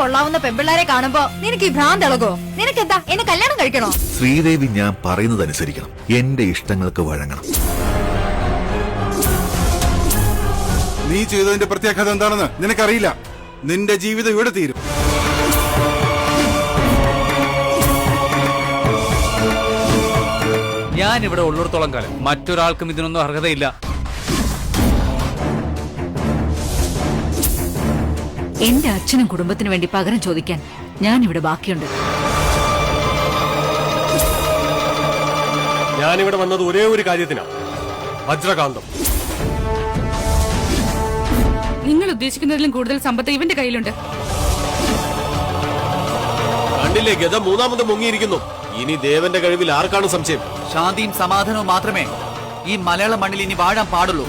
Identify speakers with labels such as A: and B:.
A: കൊള്ളാവുന്ന പെമ്പിള്ളാരെ കാണുമ്പോ നിനക്ക് ഈ ഭ്രാന്ത് ഇളകോ? നിനക്കെന്താ എന്നെ കല്യാണം കഴിക്കണോ?
B: ശ്രീദേവി, ഞാൻ പറയുന്നതനുസരിക്കണം. എന്റെ ഇഷ്ടങ്ങൾക്ക് വഴങ്ങണം.
C: നീ ചെയ്തതിന്റെ പ്രത്യാഘാതം എന്താണെന്ന് നിനക്കറിയില്ല. നിന്റെ ജീവിതം ഇവിടെ തീരും.
D: ഞാൻ ഇവിടെ ഉള്ളിടത്തോളം കാലം മറ്റൊരാൾക്കും ഇതിനൊന്നും അർഹതയില്ല.
A: എന്റെ അച്ഛനും കുടുംബത്തിനു വേണ്ടി പകരം ചോദിക്കാൻ ഞാൻ ഇവിടെ ബാക്കിയുണ്ട്.
E: ഞാനിവിടെ വന്നത് ഒരേ ഒരു കാര്യത്തിനാ, വജ്രകാന്തം.
F: നിങ്ങൾ ഉദ്ദേശിക്കുന്നതിലും കൂടുതൽ സമ്പത്ത് ഇവന്റെ കയ്യിലുണ്ട്.
E: കണ്ടില്ലേ, ഗത മൂന്നാമത് മുങ്ങിയിരിക്കുന്നു. ഇനി ദേവന്റെ കഴിവിൽ ആർക്കാണ് സംശയം?
D: ശാന്തിയും സമാധാനവും മാത്രമേ ഈ മലയാള മണ്ണിൽ ഇനി വാഴാൻ പാടുള്ളൂ.